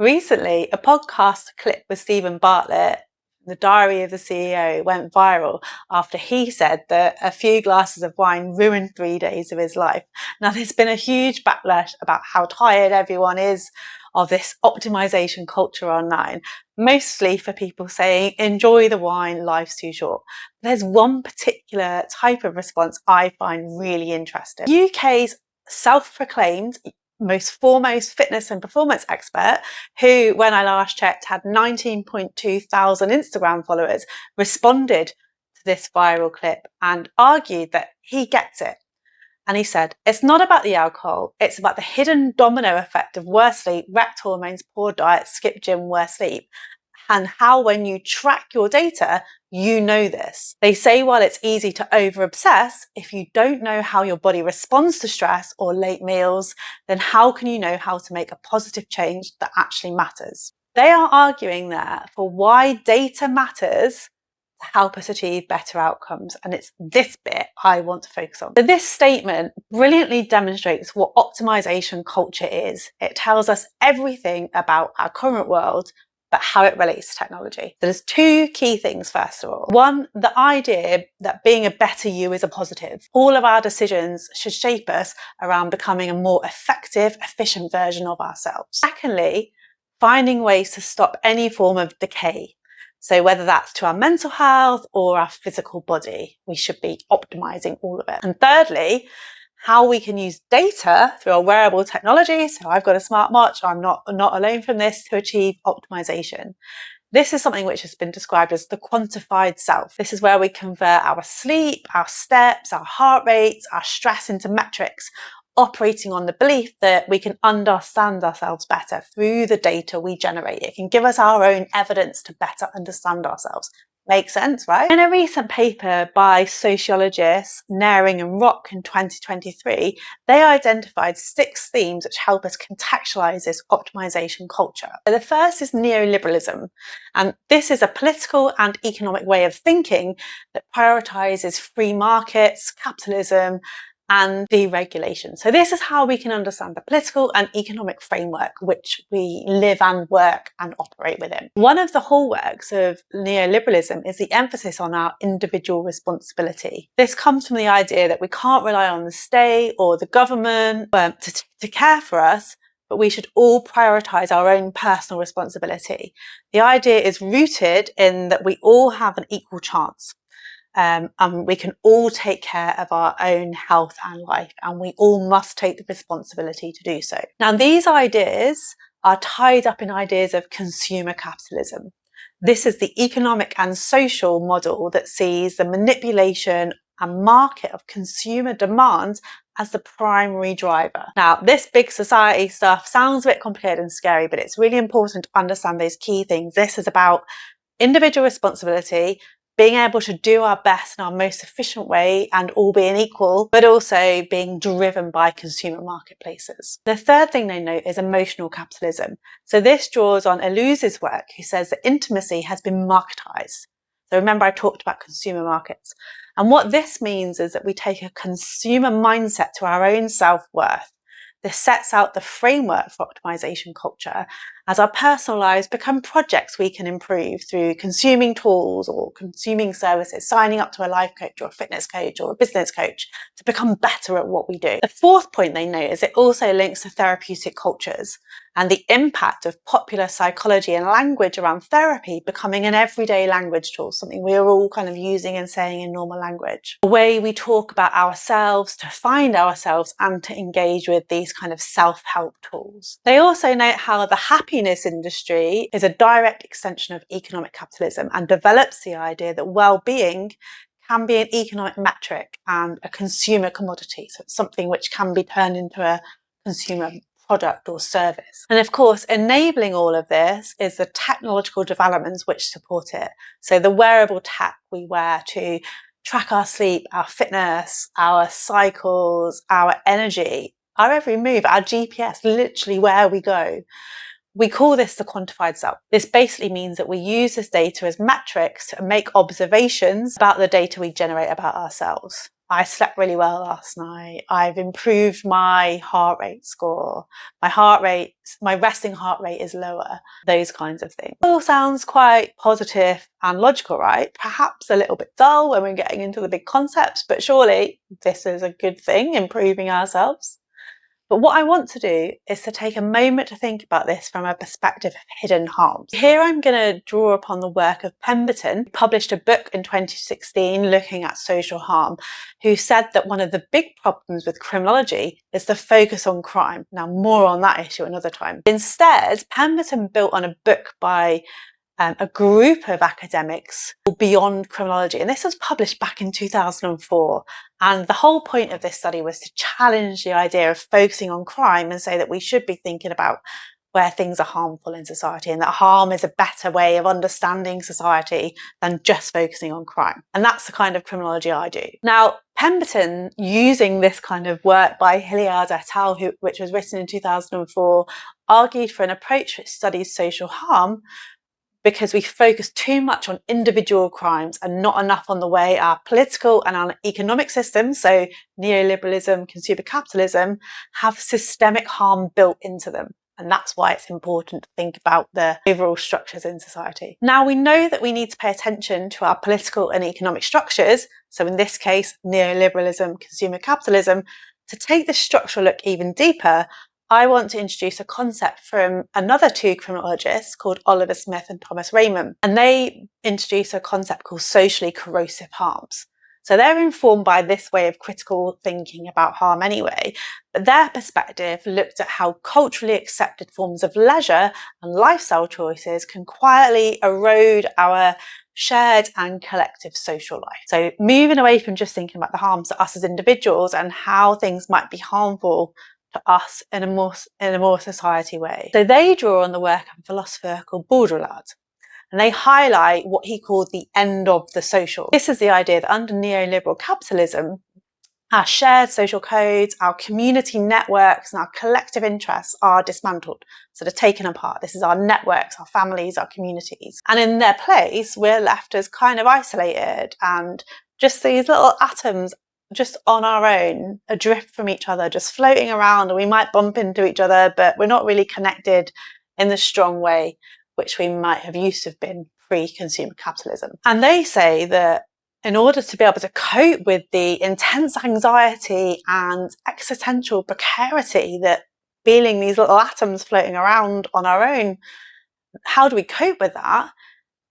Recently, a podcast clip with Steven Bartlett, The Diary of the CEO, went viral after he said that a few glasses of wine ruined 3 days of his life. Now, there's been a huge backlash about how tired everyone is of this optimization culture online, mostly for people saying, enjoy the wine, life's too short. There's one particular type of response I find really interesting. UK's self-proclaimed most foremost fitness and performance expert, who, when I last checked, had 19.2 thousand Instagram followers, responded to this viral clip and argued that he gets it. And he said, it's not about the alcohol, it's about the hidden domino effect of worse sleep, wrecked hormones, poor diet, skip gym, worse sleep, and how when you track your data, you know this. They say while it's easy to over-obsess, if you don't know how your body responds to stress or late meals, then how can you know how to make a positive change that actually matters? They are arguing there for why data matters to help us achieve better outcomes, and it's this bit I want to focus on. So this statement brilliantly demonstrates what optimization culture is. It tells us everything about our current world, but how it relates to technology. There's two key things, first of all. One, the idea that being a better you is a positive. All of our decisions should shape us around becoming a more effective, efficient version of ourselves. Secondly, finding ways to stop any form of decay. So whether that's to our mental health or our physical body, we should be optimizing all of it. And thirdly, how we can use data through our wearable technology. So I've got a smartwatch, I'm not alone from this, to achieve optimization. This is something which has been described as the quantified self. This is where we convert our sleep, our steps, our heart rates, our stress into metrics, operating on the belief that we can understand ourselves better through the data we generate. It can give us our own evidence to better understand ourselves. Makes sense, right? In a recent paper by sociologists Naring and Rock in 2023, they identified 6 themes which help us contextualize this optimization culture. So the first is neoliberalism, and this is a political and economic way of thinking that prioritizes free markets, capitalism, and deregulation. So this is how we can understand the political and economic framework which we live and work and operate within. One of the hallmarks of neoliberalism is the emphasis on our individual responsibility. This comes from the idea that we can't rely on the state or the government to care for us, but we should all prioritise our own personal responsibility. The idea is rooted in that we all have an equal chance. And we can all take care of our own health and life, and we all must take the responsibility to do so. Now, these ideas are tied up in ideas of consumer capitalism. This is the economic and social model that sees the manipulation and market of consumer demand as the primary driver. Now, this big society stuff sounds a bit complicated and scary, but it's really important to understand those key things. This is about individual responsibility, being able to do our best in our most efficient way and all being equal, but also being driven by consumer marketplaces. The third thing they note is emotional capitalism. So this draws on Eluse's work, who says that intimacy has been marketized. So remember, I talked about consumer markets. And what this means is that we take a consumer mindset to our own self-worth. This sets out the framework for optimization culture as our personal lives become projects we can improve through consuming tools or consuming services, signing up to a life coach or a fitness coach or a business coach to become better at what we do. The fourth point they note is it also links to therapeutic cultures and the impact of popular psychology and language around therapy becoming an everyday language tool, something we're all kind of using and saying in normal language. The way we talk about ourselves, to find ourselves and to engage with these kind of self-help tools. They also note how the happiness industry is a direct extension of economic capitalism and develops the idea that well-being can be an economic metric and a consumer commodity. So it's something which can be turned into a consumer product or service. And of course, enabling all of this is the technological developments which support it. So the wearable tech we wear to track our sleep, our fitness, our cycles, our energy, our every move, our GPS, literally where we go. We call this the quantified self. This basically means that we use this data as metrics to make observations about the data we generate about ourselves. I slept really well last night. I've improved my heart rate score. My resting heart rate is lower. Those kinds of things. It all sounds quite positive and logical, right? Perhaps a little bit dull when we're getting into the big concepts, but surely this is a good thing, improving ourselves. But what I want to do is to take a moment to think about this from a perspective of hidden harms. Here I'm going to draw upon the work of Pemberton, who published a book in 2016 looking at social harm, who said that one of the big problems with criminology is the focus on crime. Now, more on that issue another time. Instead, Pemberton built on a book by a group of academics beyond criminology. And this was published back in 2004. And the whole point of this study was to challenge the idea of focusing on crime and say that we should be thinking about where things are harmful in society and that harm is a better way of understanding society than just focusing on crime. And that's the kind of criminology I do. Now, Pemberton, using this kind of work by Hilliard et al., which was written in 2004, argued for an approach which studies social harm because we focus too much on individual crimes and not enough on the way our political and our economic systems, so neoliberalism, consumer capitalism, have systemic harm built into them. And that's why it's important to think about the overall structures in society. Now, we know that we need to pay attention to our political and economic structures, so in this case, neoliberalism, consumer capitalism. To take this structural look even deeper, I want to introduce a concept from another two criminologists called Oliver Smith and Thomas Raymond. And they introduce a concept called socially corrosive harms. So they're informed by this way of critical thinking about harm anyway, but their perspective looked at how culturally accepted forms of leisure and lifestyle choices can quietly erode our shared and collective social life. So moving away from just thinking about the harms to us as individuals and how things might be harmful to us in a more society way. So they draw on the work of a philosopher called Baudrillard, and they highlight what he called the end of the social. This is the idea that under neoliberal capitalism, our shared social codes, our community networks, and our collective interests are dismantled. So they're taken apart. This is our networks, our families, our communities. And in their place, we're left as kind of isolated and just these little atoms just on our own, adrift from each other, just floating around, and we might bump into each other, but we're not really connected in the strong way which we might have used to have been pre-consumer capitalism. And they say that in order to be able to cope with the intense anxiety and existential precarity that feeling these little atoms floating around on our own, how do we cope with that?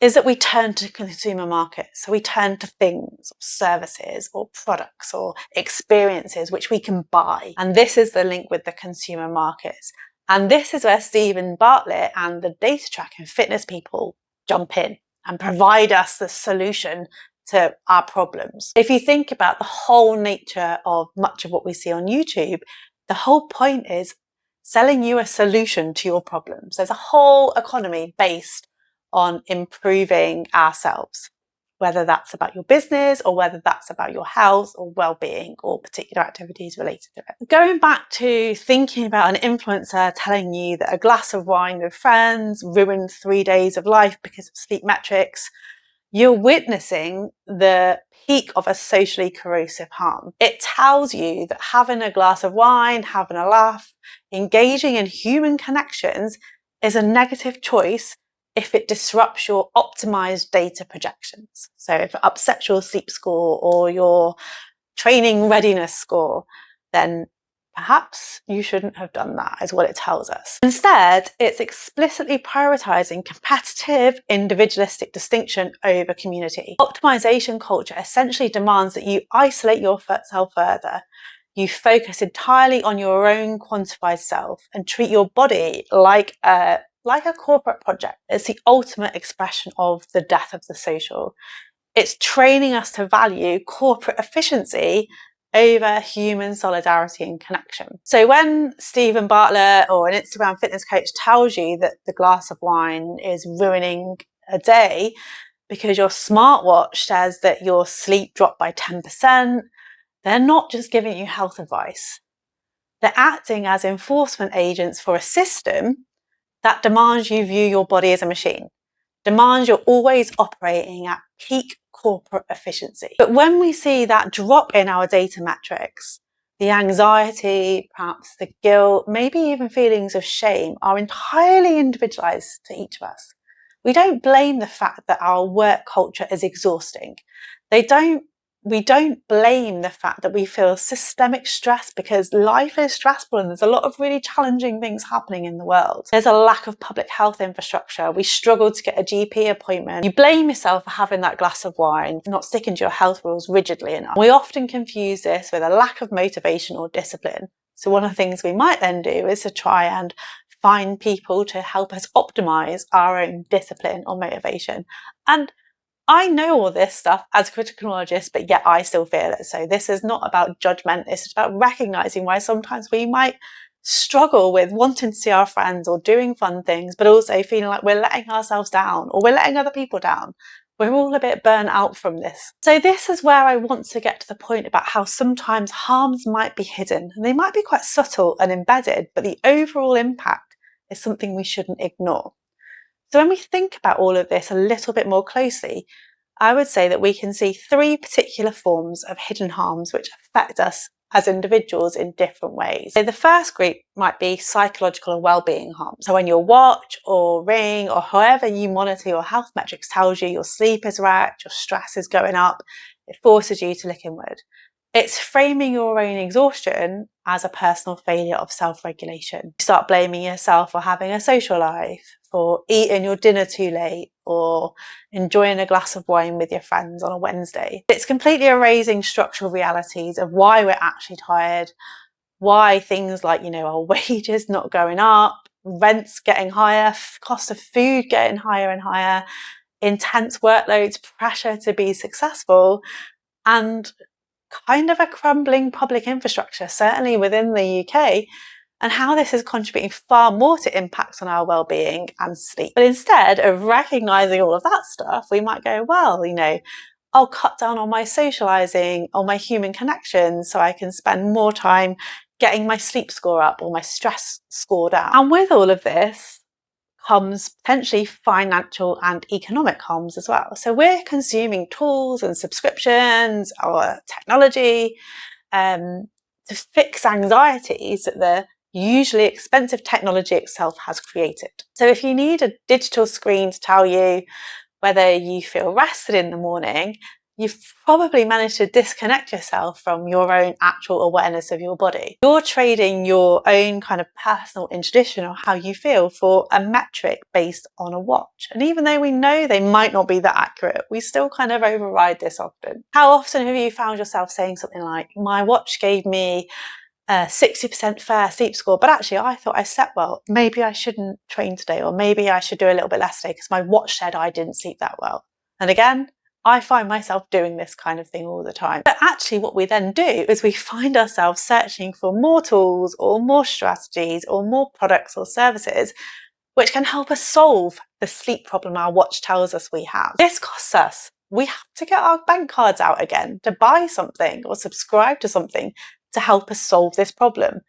Is that we turn to consumer markets. So we turn to things, or services, or products, or experiences which we can buy. And this is the link with the consumer markets. And this is where Steven Bartlett and the data tracking fitness people jump in and provide us the solution to our problems. If you think about the whole nature of much of what we see on YouTube, the whole point is selling you a solution to your problems. There's a whole economy based on improving ourselves, whether that's about your business or whether that's about your health or well-being or particular activities related to it. Going back to thinking about an influencer telling you that a glass of wine with friends ruined 3 days of life because of sleep metrics, you're witnessing the peak of a socially corrosive harm. It tells you that having a glass of wine, having a laugh, engaging in human connections is a negative choice if it disrupts your optimized data projections. So if it upsets your sleep score or your training readiness score, then perhaps you shouldn't have done that, is what it tells us. Instead, it's explicitly prioritizing competitive, individualistic distinction over community. Optimization culture essentially demands that you isolate yourself further. You focus entirely on your own quantified self and treat your body like a corporate project. It's the ultimate expression of the death of the social. It's training us to value corporate efficiency over human solidarity and connection. So when Steven Bartlett or an Instagram fitness coach tells you that the glass of wine is ruining a day because your smartwatch says that your sleep dropped by 10%, they're not just giving you health advice. They're acting as enforcement agents for a system that demands you view your body as a machine, demands you're always operating at peak corporate efficiency. But when we see that drop in our data metrics, the anxiety, perhaps the guilt, maybe even feelings of shame are entirely individualized to each of us. We don't blame the fact that our work culture is exhausting. We don't blame the fact that we feel systemic stress, because life is stressful and there's a lot of really challenging things happening in the world. There's a lack of public health infrastructure. We struggle to get a GP appointment. You blame yourself for having that glass of wine, not sticking to your health rules rigidly enough. We often confuse this with a lack of motivation or discipline. So one of the things we might then do is to try and find people to help us optimize our own discipline or motivation. And I know all this stuff as a criminologist, but yet I still feel it. So this is not about judgment. It's about recognizing why sometimes we might struggle with wanting to see our friends or doing fun things, but also feeling like we're letting ourselves down or we're letting other people down. We're all a bit burnt out from this. So this is where I want to get to the point about how sometimes harms might be hidden and they might be quite subtle and embedded, but the overall impact is something we shouldn't ignore. So when we think about all of this a little bit more closely, I would say that we can see three particular forms of hidden harms which affect us as individuals in different ways. So the first group might be psychological and well-being harm. So when your watch or ring or however you monitor your health metrics tells you your sleep is wrecked, your stress is going up, it forces you to look inward. It's framing your own exhaustion as a personal failure of self-regulation. You start blaming yourself for having a social life, for eating your dinner too late, or enjoying a glass of wine with your friends on a Wednesday. It's completely erasing structural realities of why we're actually tired, why things like, our wages not going up, rents getting higher, cost of food getting higher and higher, intense workloads, pressure to be successful, and kind of a crumbling public infrastructure, certainly within the UK, and how this is contributing far more to impacts on our well-being and sleep. But instead of recognizing all of that stuff, we might go, well, I'll cut down on my socializing or my human connections so I can spend more time getting my sleep score up or my stress score down. And with all of this comes potentially financial and economic harms as well. So we're consuming tools and subscriptions or technology to fix anxieties that the usually expensive technology itself has created. So if you need a digital screen to tell you whether you feel rested in the morning, you've probably managed to disconnect yourself from your own actual awareness of your body. You're trading your own kind of personal intuition or how you feel for a metric based on a watch. And even though we know they might not be that accurate, we still kind of override this often. How often have you found yourself saying something like, my watch gave me a 60% fair sleep score, but actually I thought I slept well. Maybe I shouldn't train today, or maybe I should do a little bit less today because my watch said I didn't sleep that well. And again, I find myself doing this kind of thing all the time. But actually what we then do is we find ourselves searching for more tools or more strategies or more products or services which can help us solve the sleep problem our watch tells us we have. This costs us. We have to get our bank cards out again to buy something or subscribe to something to help us solve this problem.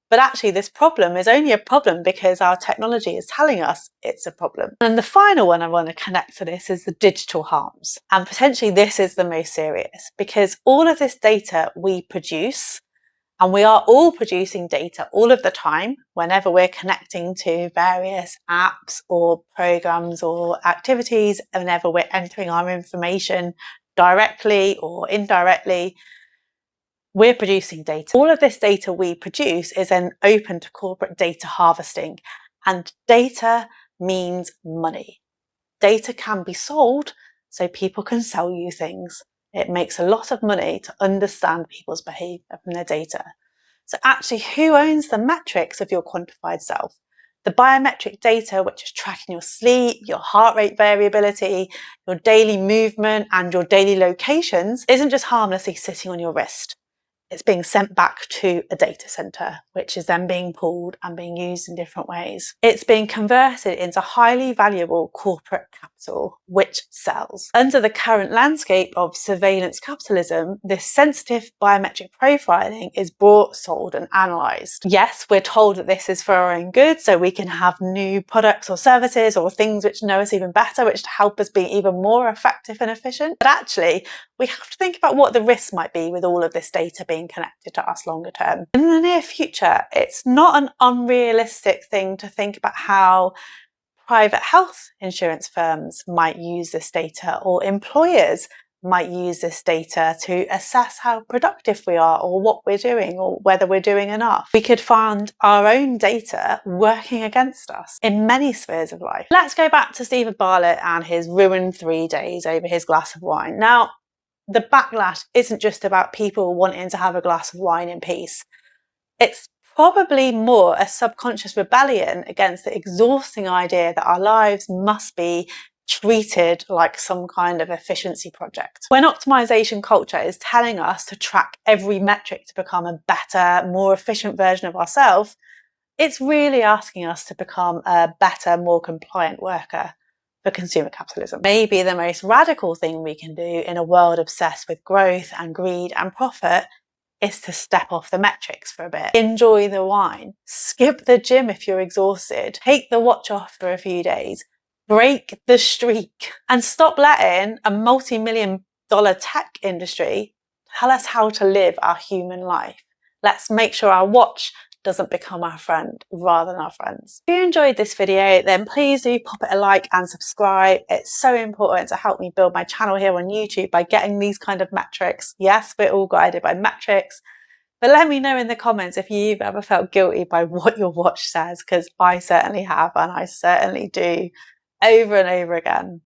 But actually this problem is only a problem because our technology is telling us it's a problem. And the final one I want to connect to this is the digital harms. And potentially this is the most serious, because all of this data we produce, and we are all producing data all of the time whenever we're connecting to various apps or programs or activities, whenever we're entering our information directly or indirectly, we're producing data. All of this data we produce is then open to corporate data harvesting, and data means money. Data can be sold so people can sell you things. It makes a lot of money to understand people's behavior from their data. So actually, who owns the metrics of your quantified self? The biometric data, which is tracking your sleep, your heart rate variability, your daily movement, and your daily locations, isn't just harmlessly sitting on your wrist. it's being sent back to a data center, which is then being pulled and being used in different ways. It's being converted into highly valuable corporate capital, which sells. Under the current landscape of surveillance capitalism, this sensitive biometric profiling is bought, sold, and analysed. Yes, we're told that this is for our own good, so we can have new products or services or things which know us even better, which help us be even more effective and efficient. But actually, we have to think about what the risks might be with all of this data being connected to us longer term. In the near future, it's not an unrealistic thing to think about how private health insurance firms might use this data, or employers might use this data to assess how productive we are or what we're doing or whether we're doing enough. We could find our own data working against us in many spheres of life. Let's go back to Steven Bartlett and his ruined 3 days over his glass of wine. Now, the backlash isn't just about people wanting to have a glass of wine in peace. It's probably more a subconscious rebellion against the exhausting idea that our lives must be treated like some kind of efficiency project. When optimization culture is telling us to track every metric to become a better, more efficient version of ourselves, it's really asking us to become a better, more compliant worker for consumer capitalism. Maybe the most radical thing we can do in a world obsessed with growth and greed and profit is to step off the metrics for a bit. Enjoy the wine. Skip the gym if you're exhausted. Take the watch off for a few days. Break the streak. And stop letting a multi-million-dollar tech industry tell us how to live our human life. Let's make sure our watch doesn't become our friend rather than our friends. If you enjoyed this video, then please do pop it a like and subscribe. It's so important to help me build my channel here on YouTube by getting these kind of metrics. Yes, we're all guided by metrics, but let me know in the comments if you've ever felt guilty by what your watch says, because I certainly have, and I certainly do over and over again.